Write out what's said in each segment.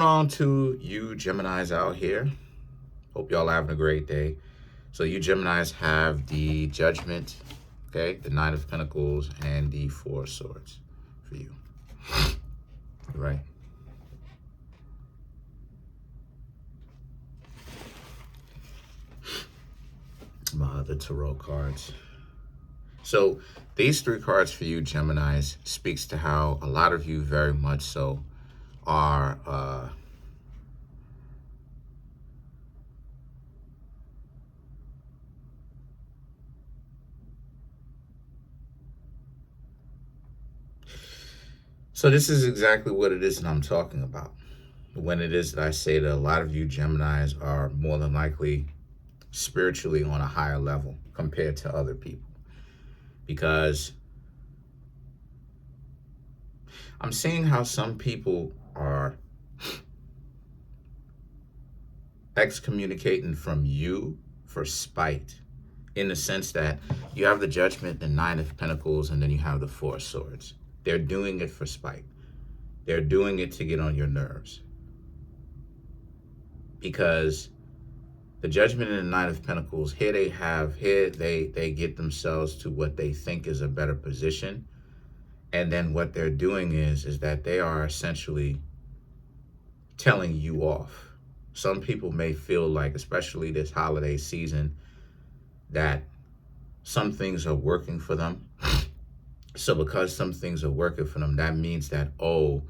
On to you Geminis out here. Hope y'all having a great day. So you Geminis have the Judgment, okay, the Nine of Pentacles, and the Four of Swords for you. Right. The tarot cards. So these three cards for you Geminis speaks to how a lot of you very much so are so this is exactly what it is that I'm talking about. When it is that I say that a lot of you Geminis are more than likely spiritually on a higher level compared to other people. Because I'm seeing how some people are excommunicating from you for spite, in the sense that you have the Judgment, the Nine of Pentacles, and then you have the Four of Swords. They're doing it for spite. They're doing it to get on your nerves. Because the Judgment and the Nine of Pentacles, here they get themselves to what they think is a better position. And then what they're doing is that they are essentially telling you off. Some people may feel like, especially this holiday season, that some things are working for them. So because some things are working for them, that means that, oh,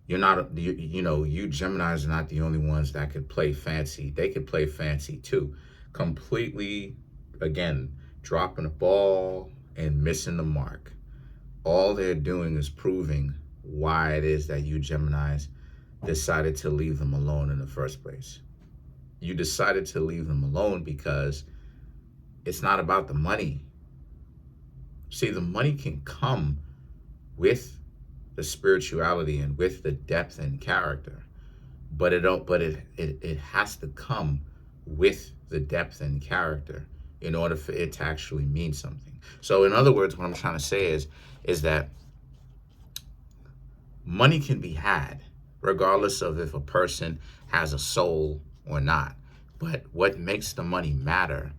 you're not, you Geminis are not the only ones that could play fancy. They could play fancy too. Completely, again, dropping the ball and missing the mark. All they're doing is proving why it is that you Geminis decided to leave them alone in the first place. You decided to leave them alone because it's not about the money. See, the money can come with the spirituality and with the depth and character, but it has to come with the depth and character in order for it to actually mean something. So in other words, what I'm trying to say is that money can be had regardless of if a person has a soul or not. But what makes the money matter,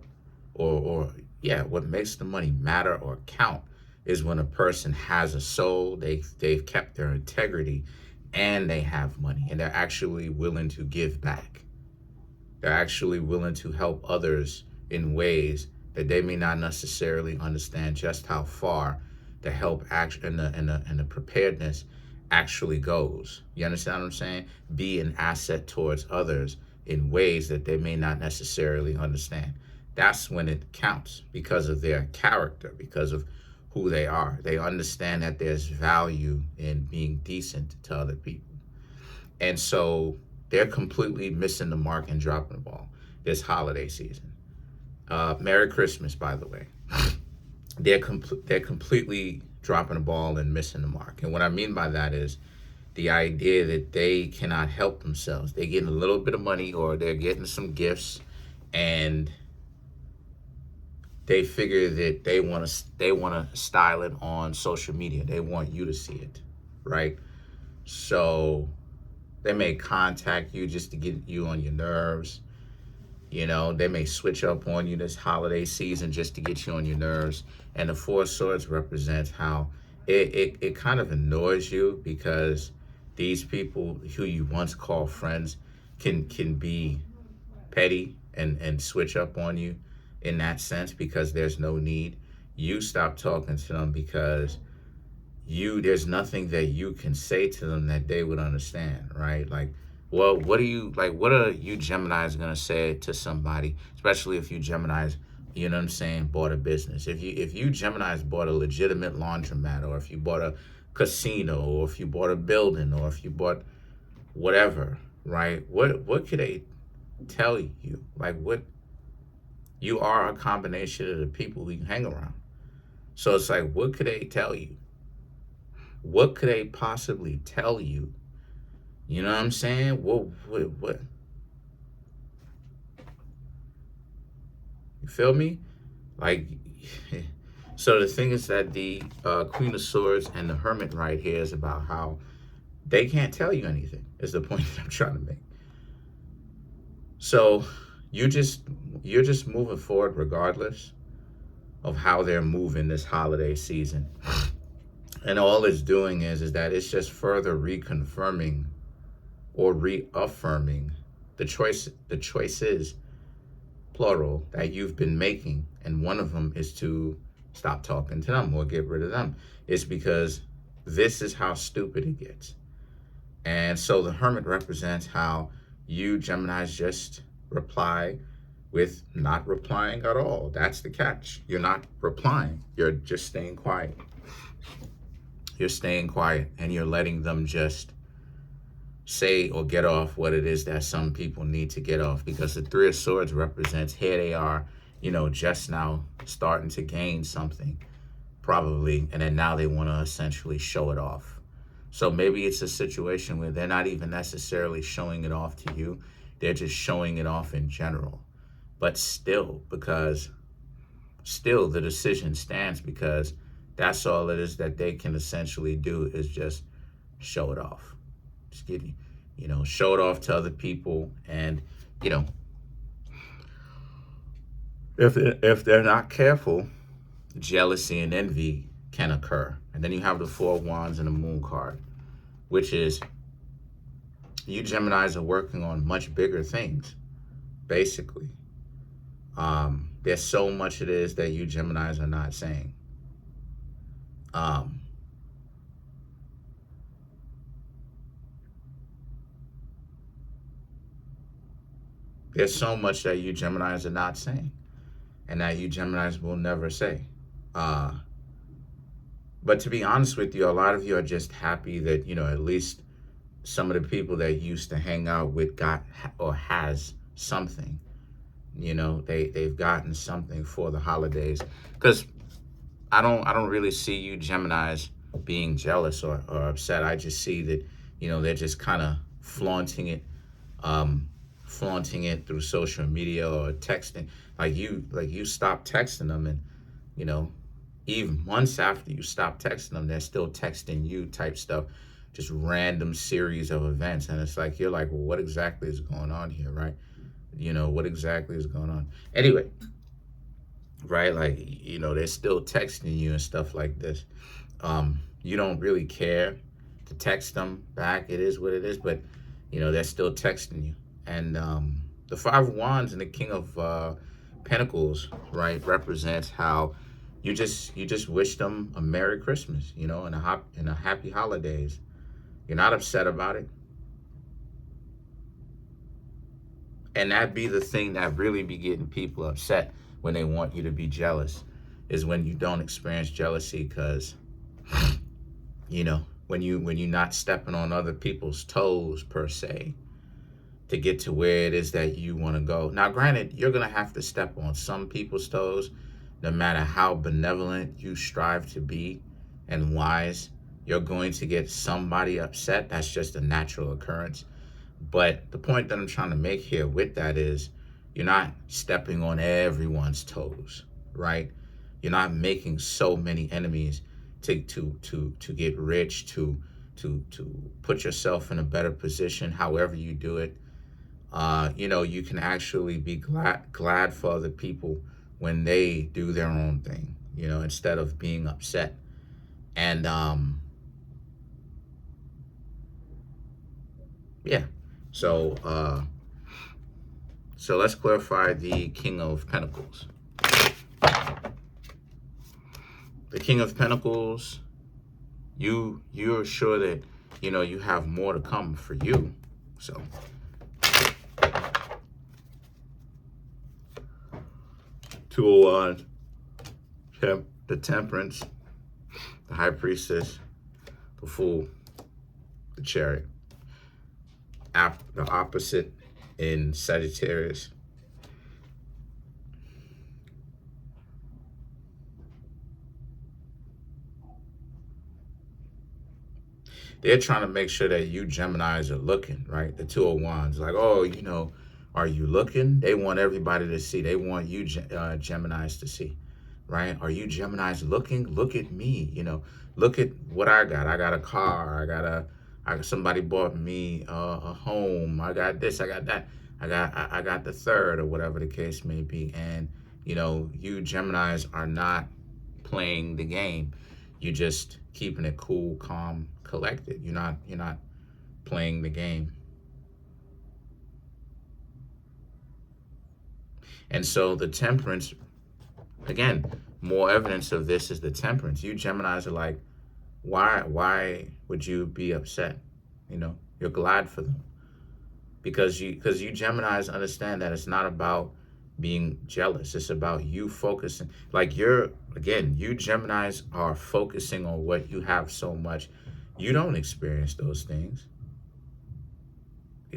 what makes the money matter or count is when a person has a soul, they've kept their integrity, and they have money, and they're actually willing to give back. They're actually willing to help others in ways that they may not necessarily understand just how far the help and the preparedness actually goes. You understand what I'm saying? Be an asset towards others in ways that they may not necessarily understand. That's when it counts, because of their character, because of who they are. They understand that there's value in being decent to other people. And so they're completely missing the mark and dropping the ball this holiday season. Merry Christmas, by the way. They're completely dropping the ball and missing the mark. And what I mean by that is the idea that they cannot help themselves. They're getting a little bit of money, or they're getting some gifts, and they figure that they want to style it on social media. They want you to see it, right? So they may contact you just to get you on your nerves. They may switch up on you this holiday season just to get you on your nerves. And the Four of Swords represents how it kind of annoys you, because these people who you once called friends can be petty and switch up on you in that sense, because there's no need. You stop talking to them because there's nothing that you can say to them that they would understand, right? Like, well, what are you Geminis gonna say to somebody, especially if you Geminis, bought a business? If you Geminis bought a legitimate laundromat, or if you bought a casino, or if you bought a building, or if you bought whatever, right? What could they tell you? Like, what? You are a combination of the people who you hang around. So it's like, what could they tell you? What could they possibly tell you? You know what I'm saying? What? You feel me? Like, so the thing is that the Queen of Swords and the Hermit right here is about how they can't tell you anything, is the point that I'm trying to make. So you're just moving forward regardless of how they're moving this holiday season. And all it's doing is that it's just further reconfirming or reaffirming the choices, plural, that you've been making. And one of them is to stop talking to them or get rid of them. It's because this is how stupid it gets. And so the Hermit represents how you Geminis just reply with not replying at all. That's the catch. You're not replying. You're just staying quiet. You're staying quiet and you're letting them just say or get off what it is that some people need to get off, because the Three of Swords represents here they are, just now starting to gain something, probably, and then now they want to essentially show it off. So maybe it's a situation where they're not even necessarily showing it off to you. They're just showing it off in general. But still, the decision stands, because that's all it is that they can essentially do is just show it off. Just get, show it off to other people. And, if they're not careful, jealousy and envy can occur. And then you have the Four of Wands and the Moon card, which is you Geminis are working on much bigger things, basically. There's so much it is that you Geminis are not saying. There's so much that you Geminis are not saying, and that you Geminis will never say. But to be honest with you, a lot of you are just happy that, at least some of the people that you used to hang out with got or has something. They've gotten something for the holidays. Because I don't really see you Geminis being jealous or upset. I just see that, they're just kind of flaunting it through social media or texting. Like you stop texting them, and, even months after you stop texting them, they're still texting you type stuff, just random series of events. And it's like, you're like, well, what exactly is going on here, right? What exactly is going on? Anyway, right? Like, they're still texting you and stuff like this. You don't really care to text them back. It is what it is, but, they're still texting you. And the Five of Wands and the King of Pentacles, right, represents how you just wish them a Merry Christmas, and a happy holidays. You're not upset about it. And that be the thing that really be getting people upset when they want you to be jealous, is when you don't experience jealousy, because, when you're not stepping on other people's toes per se to get to where it is that you want to go. Now, granted, you're going to have to step on some people's toes, no matter how benevolent you strive to be and wise. You're going to get somebody upset. That's just a natural occurrence. But the point that I'm trying to make here with that is you're not stepping on everyone's toes, right? You're not making so many enemies to get rich, to put yourself in a better position, however you do it. You can actually be glad for other people when they do their own thing, instead of being upset. And yeah. So let's clarify the King of Pentacles. The King of Pentacles, you're sure that, you have more to come for you. So Two of Wands, the Temperance, the High Priestess, the Fool, the Chariot. The opposite in Sagittarius. They're trying to make sure that you Geminis are looking, right? The Two of Wands, like, oh, are you looking? They want everybody to see. They want you Geminis to see, right? Are you Geminis looking? Look at me, look at what I got. I got a car. I got Somebody bought me a home. I got this. I got that. I got the third, or whatever the case may be. And you know, you Geminis are not playing the game. You're just keeping it cool, calm, collected. You're not playing the game. And so the temperance, again, more evidence of this is the temperance. You Geminis are like, why would you be upset? You know, you're glad for them. Because you Geminis understand that it's not about being jealous. It's about you focusing. Like you Geminis are focusing on what you have so much. You don't experience those things.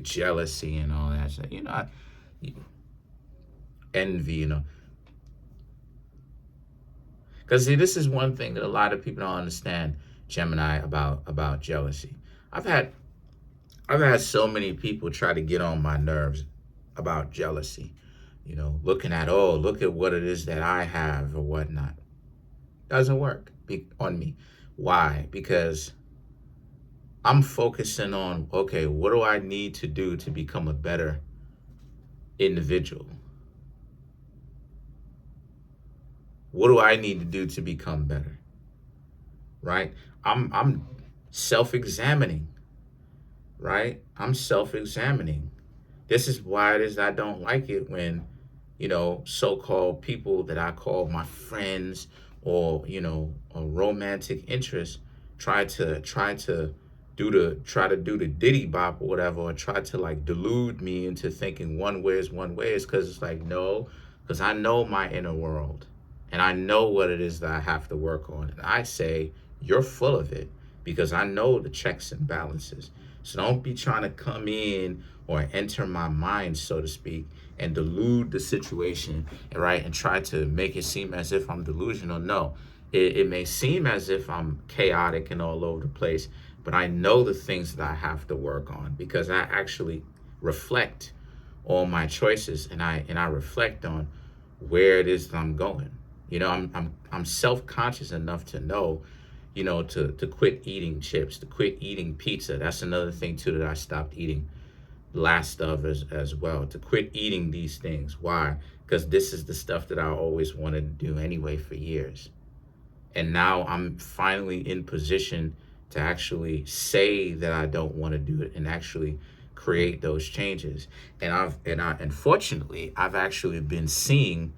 Jealousy and all that stuff. Envy, Because see, this is one thing that a lot of people don't understand, Gemini, about jealousy. I've had so many people try to get on my nerves about jealousy. Looking at, oh, look at what it is that I have or whatnot. Doesn't work on me. Why? Because I'm focusing on, okay, what do I need to do to become a better individual? What do I need to do to become better? Right? I'm self-examining. Right? I'm self-examining. This is why it is I don't like it when, so-called people that I call my friends or, a romantic interest try to do the diddy bop or whatever, or try to like delude me into thinking one way is because it's like, no, because I know my inner world and I know what it is that I have to work on. And I say, you're full of it because I know the checks and balances. So don't be trying to come in or enter my mind, so to speak, and delude the situation, right? And try to make it seem as if I'm delusional. No, it may seem as if I'm chaotic and all over the place, but I know the things that I have to work on because I actually reflect on my choices and I reflect on where it is that I'm going. I'm self-conscious enough to know, to quit eating chips, to quit eating pizza. That's another thing too that I stopped eating last of as well, to quit eating these things. Why? Because this is the stuff that I always wanted to do anyway for years. And now I'm finally in position to actually say that I don't want to do it and actually create those changes. And unfortunately, I've actually been seeing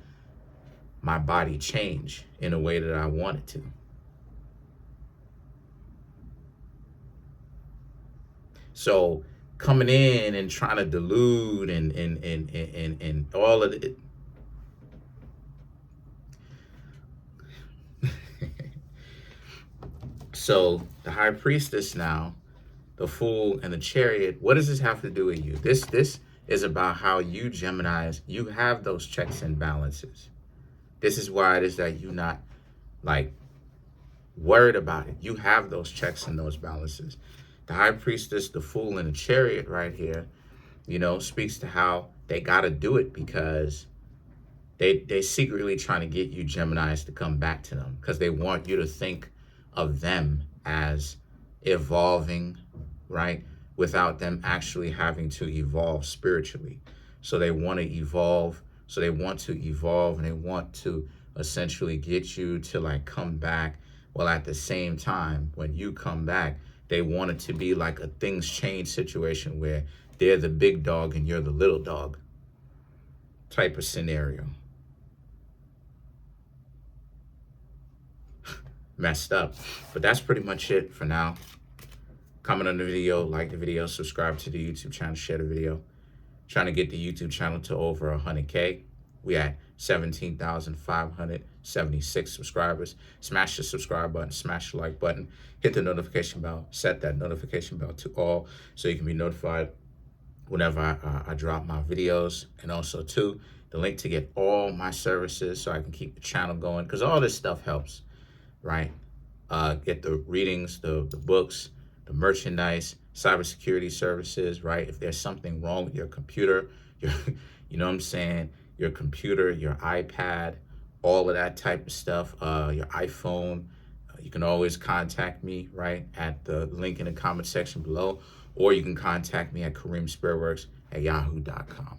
my body change in a way that I want it to. So coming in and trying to delude and all of it. So the high priestess now, the fool and the chariot, what does this have to do with you? This is about how you Geminis, you have those checks and balances. This is why it is that you're not like worried about it. You have those checks and those balances. The high priestess, the fool, and the chariot right here, speaks to how they got to do it because they secretly trying to get you Geminis to come back to them because they want you to think of them as evolving, right? Without them actually having to evolve spiritually. So they want to evolve. So they want to evolve and they want to essentially get you to like come back. Well, at the same time, when you come back, they want it to be like a things change situation where they're the big dog and you're the little dog type of scenario. Messed up. But that's pretty much it for now. Comment on the video, like the video, subscribe to the YouTube channel, share the video. Trying to get the YouTube channel to over 100K. We at 17,576 subscribers. Smash the subscribe button, smash the like button, hit the notification bell, set that notification bell to all so you can be notified whenever I drop my videos. And also too, the link to get all my services so I can keep the channel going because all this stuff helps, right? Get the readings, the books, the merchandise, cybersecurity services, right? If there's something wrong with your computer, you know what I'm saying? Your computer, your iPad, all of that type of stuff, your iPhone, You can always contact me, right, at the link in the comment section below, or you can contact me at Kareemspiritworks@yahoo.com.